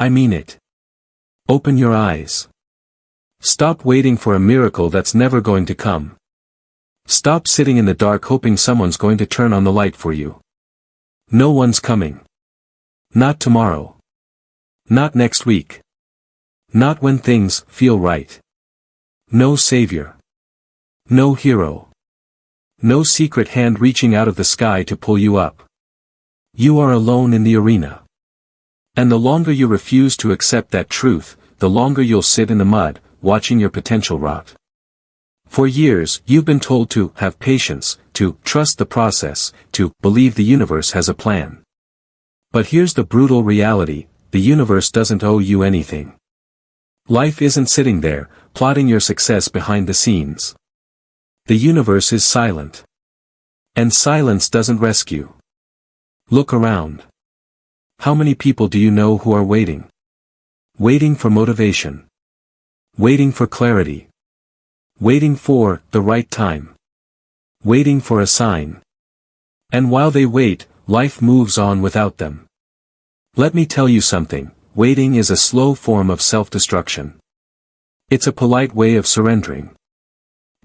I mean it. Open your eyes. Stop waiting for a miracle that's never going to come. Stop sitting in the dark hoping someone's going to turn on the light for you. No one's coming. Not tomorrow. Not next week. Not when things feel right. No savior. No hero. No secret hand reaching out of the sky to pull you up. You are alone in the arena. And the longer you refuse to accept that truth, the longer you'll sit in the mud, watching your potential rot. For years, you've been told to have patience, to trust the process, to believe the universe has a plan. But here's the brutal reality: the universe doesn't owe you anything. Life isn't sitting there, plotting your success behind the scenes. The universe is silent. And silence doesn't rescue. Look around. How many people do you know who are waiting? Waiting for motivation. Waiting for clarity. Waiting for the right time. Waiting for a sign. And while they wait, life moves on without them. Let me tell you something: waiting is a slow form of self-destruction. It's a polite way of surrendering.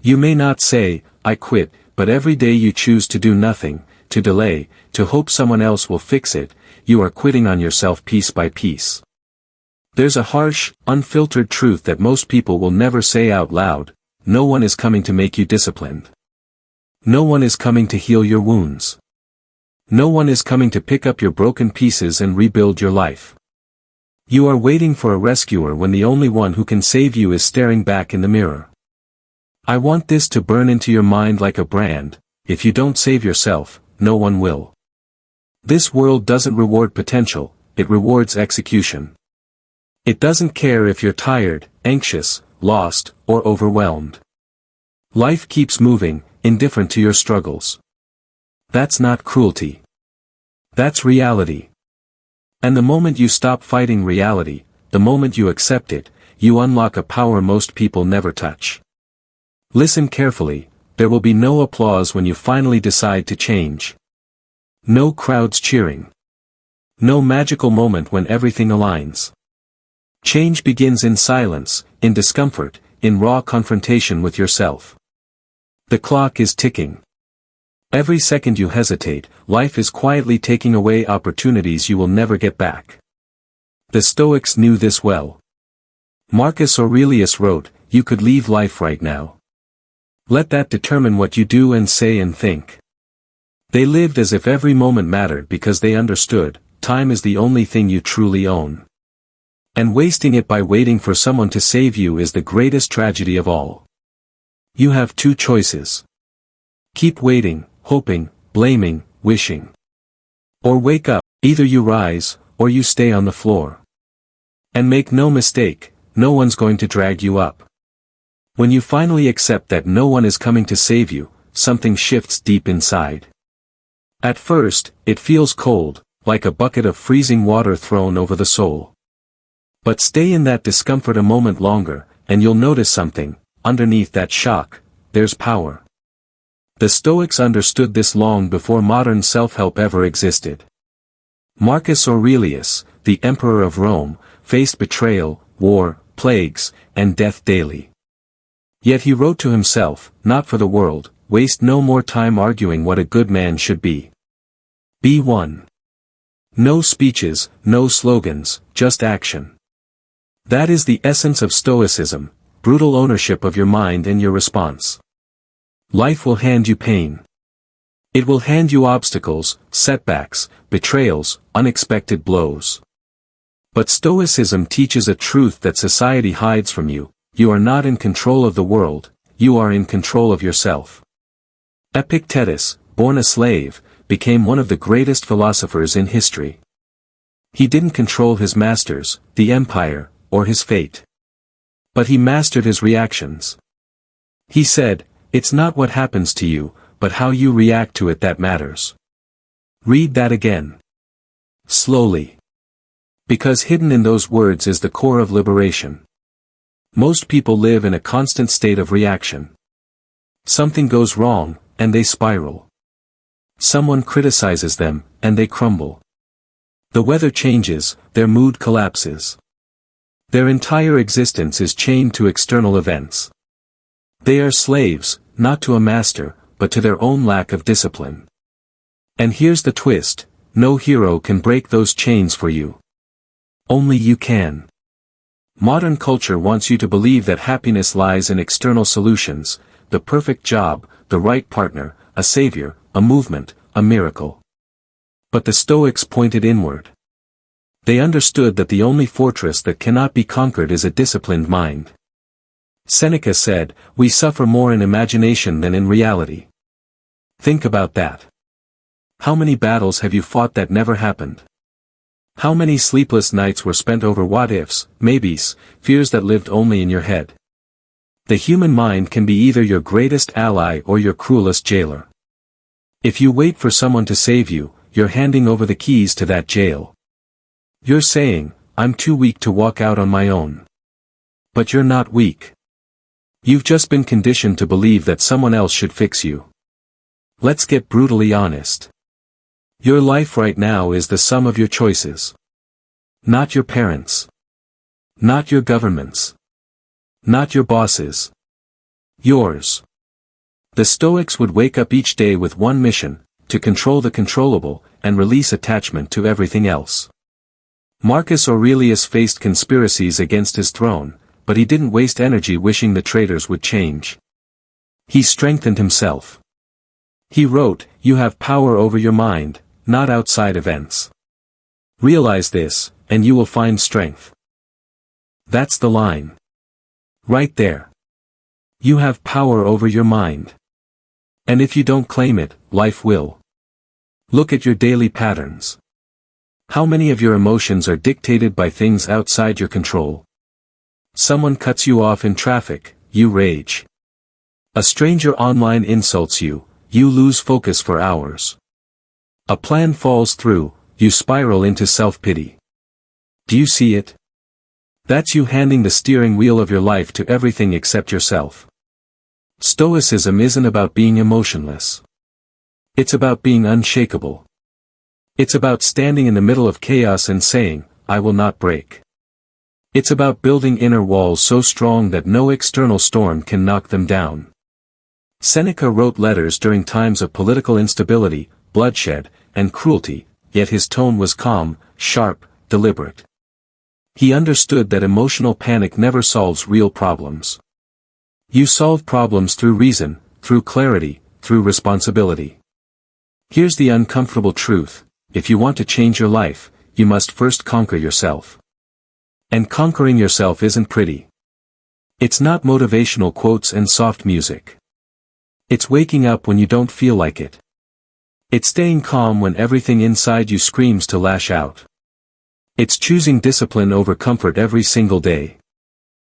You may not say, "I quit," but every day you choose to do nothing, to delay, to hope someone else will fix it, you are quitting on yourself piece by piece. There's a harsh, unfiltered truth that most people will never say out loud: no one is coming to make you disciplined. No one is coming to heal your wounds. No one is coming to pick up your broken pieces and rebuild your life. You are waiting for a rescuer when the only one who can save you is staring back in the mirror. I want this to burn into your mind like a brand: if you don't save yourself, no one will. This world doesn't reward potential, it rewards execution. It doesn't care if you're tired, anxious, lost, or overwhelmed. Life keeps moving, indifferent to your struggles. That's not cruelty. That's reality. And the moment you stop fighting reality, the moment you accept it, you unlock a power most people never touch. Listen carefully: there will be no applause when you finally decide to change. No crowds cheering. No magical moment when everything aligns. Change begins in silence, in discomfort, in raw confrontation with yourself. The clock is ticking. Every second you hesitate, life is quietly taking away opportunities you will never get back. The Stoics knew this well. Marcus Aurelius wrote, "You could leave life right now. Let that determine what you do and say and think." They lived as if every moment mattered because they understood, time is the only thing you truly own. And wasting it by waiting for someone to save you is the greatest tragedy of all. You have two choices. Keep waiting, hoping, blaming, wishing. Or wake up: either you rise, or you stay on the floor. And make no mistake, no one's going to drag you up. When you finally accept that no one is coming to save you, something shifts deep inside. At first, it feels cold, like a bucket of freezing water thrown over the soul. But stay in that discomfort a moment longer, and you'll notice something: underneath that shock, there's power. The Stoics understood this long before modern self-help ever existed. Marcus Aurelius, the emperor of Rome, faced betrayal, war, plagues, and death daily. Yet he wrote to himself, "Not for the world, waste no more time arguing what a good man should be. Be one." No speeches, no slogans, just action. That is the essence of Stoicism: brutal ownership of your mind and your response. Life will hand you pain. It will hand you obstacles, setbacks, betrayals, unexpected blows. But Stoicism teaches a truth that society hides from you: you are not in control of the world, you are in control of yourself. Epictetus, born a slave, became one of the greatest philosophers in history. He didn't control his masters, the empire, or his fate. But he mastered his reactions. He said, "It's not what happens to you, but how you react to it that matters." Read that again. Slowly. Because hidden in those words is the core of liberation. Most people live in a constant state of reaction. Something goes wrong, and they spiral. Someone criticizes them, and they crumble. The weather changes, their mood collapses. Their entire existence is chained to external events. They are slaves, not to a master, but to their own lack of discipline. And here's the twist, no hero can break those chains for you. Only you can. Modern culture wants you to believe that happiness lies in external solutions, the perfect job, the right partner, a savior, a movement, a miracle. But the Stoics pointed inward. They understood that the only fortress that cannot be conquered is a disciplined mind. Seneca said, "We suffer more in imagination than in reality." Think about that. How many battles have you fought that never happened? How many sleepless nights were spent over what-ifs, maybes, fears that lived only in your head? The human mind can be either your greatest ally or your cruelest jailer. If you wait for someone to save you, you're handing over the keys to that jail. You're saying, "I'm too weak to walk out on my own." But you're not weak. You've just been conditioned to believe that someone else should fix you. Let's get brutally honest. Your life right now is the sum of your choices. Not your parents. Not your governments. Not your bosses. Yours. The Stoics would wake up each day with one mission, to control the controllable, and release attachment to everything else. Marcus Aurelius faced conspiracies against his throne, but he didn't waste energy wishing the traitors would change. He strengthened himself. He wrote, "You have power over your mind, not outside events. Realize this, and you will find strength." That's the line. Right there. You have power over your mind. And if you don't claim it, life will. Look at your daily patterns. How many of your emotions are dictated by things outside your control? Someone cuts you off in traffic, you rage. A stranger online insults you, you lose focus for hours. A plan falls through, you spiral into self-pity. Do you see it? That's you handing the steering wheel of your life to everything except yourself. Stoicism isn't about being emotionless. It's about being unshakable. It's about standing in the middle of chaos and saying, "I will not break." It's about building inner walls so strong that no external storm can knock them down. Seneca wrote letters during times of political instability, bloodshed, and cruelty, yet his tone was calm, sharp, deliberate. He understood that emotional panic never solves real problems. You solve problems through reason, through clarity, through responsibility. Here's the uncomfortable truth: if you want to change your life, you must first conquer yourself. And conquering yourself isn't pretty. It's not motivational quotes and soft music. It's waking up when you don't feel like it. It's staying calm when everything inside you screams to lash out. It's choosing discipline over comfort every single day.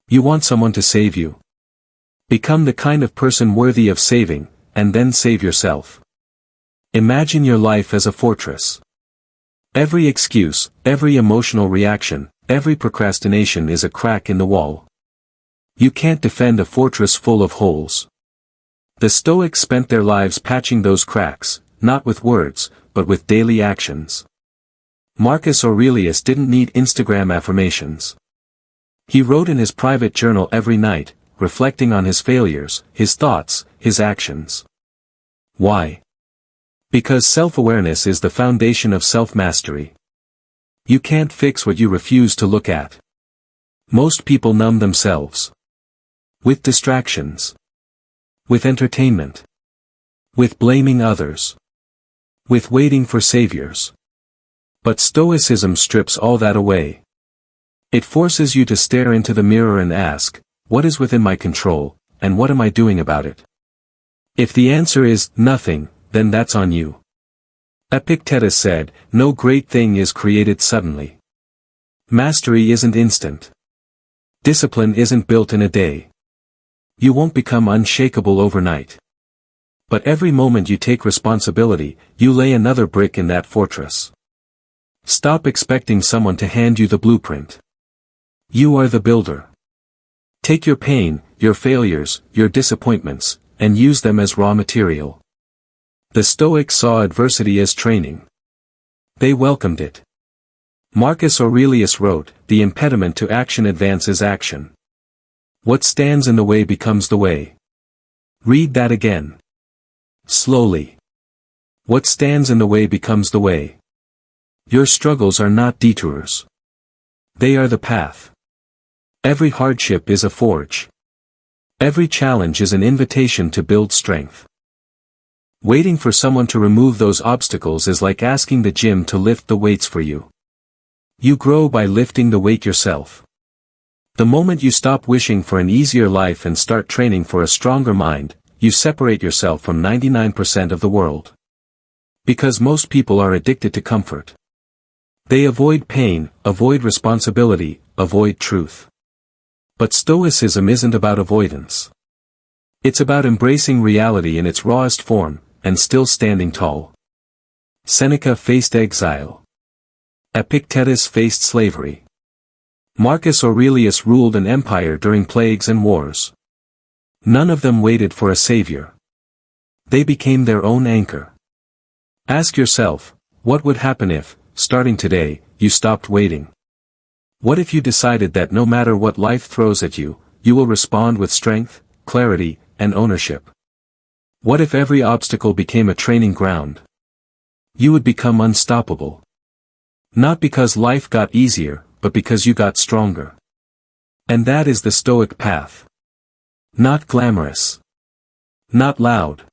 You want someone to save you? Become the kind of person worthy of saving, and then save yourself. Imagine your life as a fortress. Every excuse, every emotional reaction, every procrastination is a crack in the wall. You can't defend a fortress full of holes. The Stoics spent their lives patching those cracks, not with words, but with daily actions. Marcus Aurelius didn't need Instagram affirmations. He wrote in his private journal every night, reflecting on his failures, his thoughts, his actions. Why? Because self-awareness is the foundation of self-mastery. You can't fix what you refuse to look at. Most people numb themselves. With distractions. With entertainment. With blaming others. With waiting for saviors. But Stoicism strips all that away. It forces you to stare into the mirror and ask, what is within my control, and what am I doing about it? If the answer is nothing, then that's on you. Epictetus said, no great thing is created suddenly. Mastery isn't instant. Discipline isn't built in a day. You won't become unshakable overnight. But every moment you take responsibility, you lay another brick in that fortress. Stop expecting someone to hand you the blueprint. You are the builder. Take your pain, your failures, your disappointments, and use them as raw material. The Stoics saw adversity as training. They welcomed it. Marcus Aurelius wrote, "The impediment to action advances action. What stands in the way becomes the way." Read that again. Slowly. What stands in the way becomes the way. Your struggles are not detours. They are the path. Every hardship is a forge. Every challenge is an invitation to build strength. Waiting for someone to remove those obstacles is like asking the gym to lift the weights for you. You grow by lifting the weight yourself. The moment you stop wishing for an easier life and start training for a stronger mind, you separate yourself from 99% of the world. Because most people are addicted to comfort. They avoid pain, avoid responsibility, avoid truth. But Stoicism isn't about avoidance. It's about embracing reality in its rawest form, and still standing tall. Seneca faced exile. Epictetus faced slavery. Marcus Aurelius ruled an empire during plagues and wars. None of them waited for a savior. They became their own anchor. Ask yourself, what would happen if, starting today, you stopped waiting? What if you decided that no matter what life throws at you, you will respond with strength, clarity, and ownership? What if every obstacle became a training ground? You would become unstoppable. Not because life got easier, but because you got stronger. And that is the Stoic path. Not glamorous. Not loud.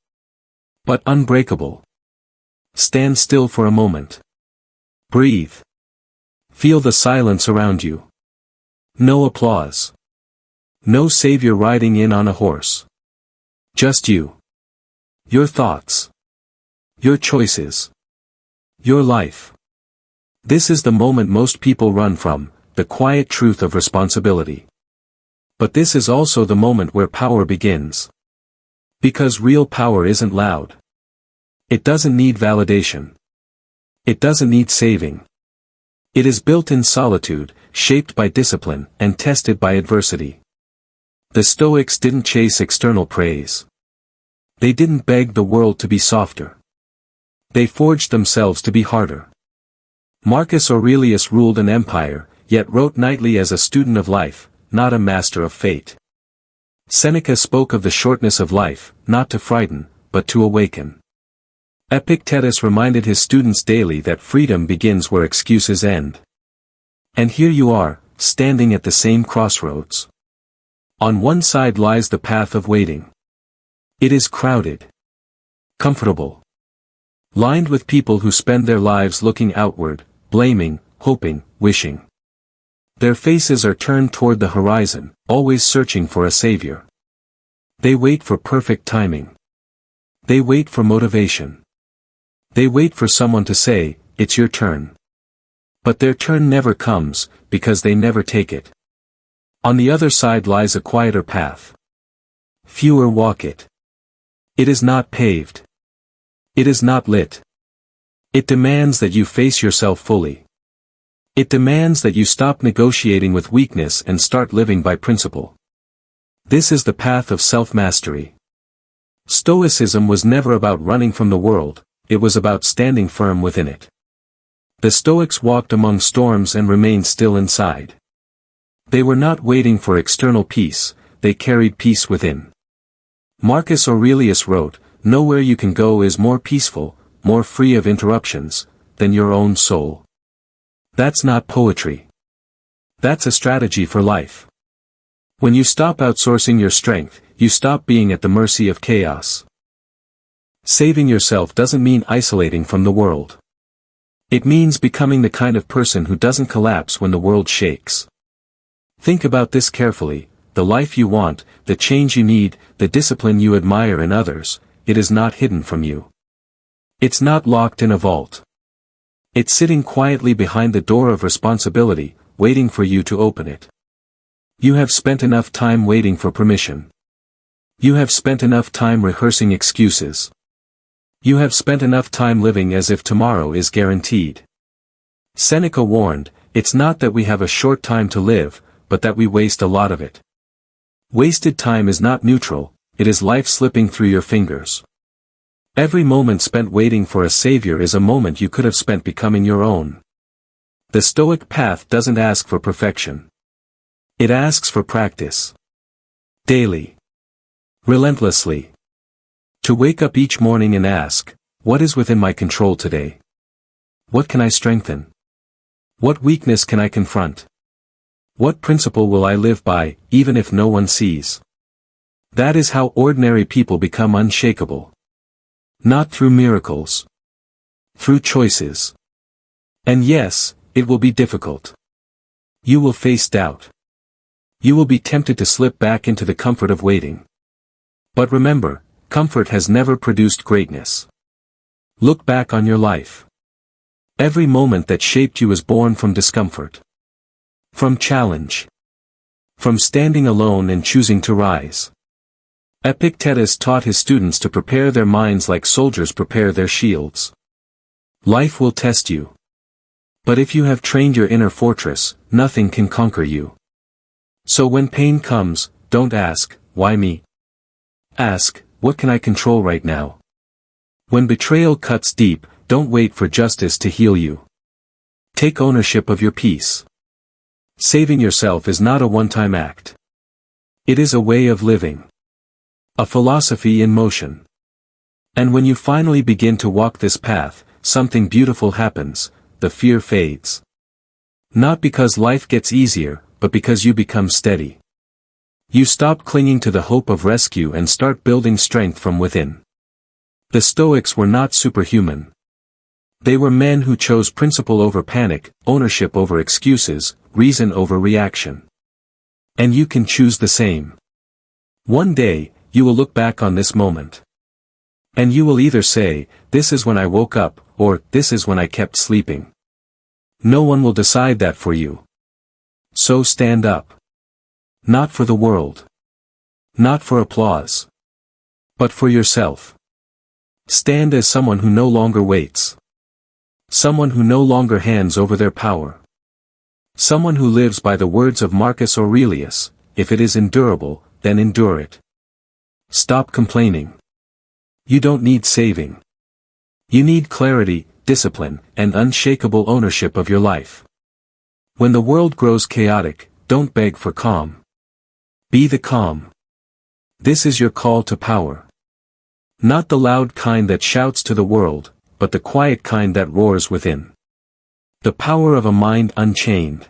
But unbreakable. Stand still for a moment. Breathe. Feel the silence around you. No applause. No savior riding in on a horse. Just you. Your thoughts. Your choices. Your life. This is the moment most people run from, the quiet truth of responsibility. But this is also the moment where power begins. Because real power isn't loud. It doesn't need validation. It doesn't need saving. It is built in solitude, shaped by discipline, and tested by adversity. The Stoics didn't chase external praise. They didn't beg the world to be softer. They forged themselves to be harder. Marcus Aurelius ruled an empire, yet wrote nightly as a student of life, not a master of fate. Seneca spoke of the shortness of life, not to frighten, but to awaken. Epictetus reminded his students daily that freedom begins where excuses end. And here you are, standing at the same crossroads. On one side lies the path of waiting. It is crowded. Comfortable. Lined with people who spend their lives looking outward, blaming, hoping, wishing. Their faces are turned toward the horizon, always searching for a savior. They wait for perfect timing. They wait for motivation. They wait for someone to say, "It's your turn." But their turn never comes, because they never take it. On the other side lies a quieter path. Fewer walk it. It is not paved. It is not lit. It demands that you face yourself fully. It demands that you stop negotiating with weakness and start living by principle. This is the path of self-mastery. Stoicism was never about running from the world, it was about standing firm within it. The Stoics walked among storms and remained still inside. They were not waiting for external peace, they carried peace within. Marcus Aurelius wrote, "Nowhere you can go is more peaceful, more free of interruptions, than your own soul." That's not poetry. That's a strategy for life. When you stop outsourcing your strength, you stop being at the mercy of chaos. Saving yourself doesn't mean isolating from the world. It means becoming the kind of person who doesn't collapse when the world shakes. Think about this carefully, the life you want, the change you need, the discipline you admire in others, it is not hidden from you. It's not locked in a vault. It's sitting quietly behind the door of responsibility, waiting for you to open it. You have spent enough time waiting for permission. You have spent enough time rehearsing excuses. You have spent enough time living as if tomorrow is guaranteed. Seneca warned, "It's not that we have a short time to live, but that we waste a lot of it." Wasted time is not neutral, it is life slipping through your fingers. Every moment spent waiting for a savior is a moment you could have spent becoming your own. The Stoic path doesn't ask for perfection. It asks for practice. Daily. Relentlessly. To wake up each morning and ask, what is within my control today? What can I strengthen? What weakness can I confront? What principle will I live by, even if no one sees? That is how ordinary people become unshakable. Not through miracles. Through choices. And yes, it will be difficult. You will face doubt. You will be tempted to slip back into the comfort of waiting. But remember, comfort has never produced greatness. Look back on your life. Every moment that shaped you was born from discomfort. From challenge. From standing alone and choosing to rise. Epictetus taught his students to prepare their minds like soldiers prepare their shields. Life will test you. But if you have trained your inner fortress, nothing can conquer you. So when pain comes, don't ask, why me? Ask, what can I control right now? When betrayal cuts deep, don't wait for justice to heal you. Take ownership of your peace. Saving yourself is not a one-time act. It is a way of living. A philosophy in motion. And when you finally begin to walk this path, something beautiful happens, the fear fades. Not because life gets easier, but because you become steady. You stop clinging to the hope of rescue and start building strength from within. The Stoics were not superhuman. They were men who chose principle over panic, ownership over excuses, reason over reaction. And you can choose the same. One day, you will look back on this moment. And you will either say, this is when I woke up, or this is when I kept sleeping. No one will decide that for you. So stand up. Not for the world. Not for applause. But for yourself. Stand as someone who no longer waits. Someone who no longer hands over their power. Someone who lives by the words of Marcus Aurelius, if it is endurable, then endure it. Stop complaining. You don't need saving. You need clarity, discipline, and unshakable ownership of your life. When the world grows chaotic, don't beg for calm. Be the calm. This is your call to power. Not the loud kind that shouts to the world, but the quiet kind that roars within. The power of a mind unchained.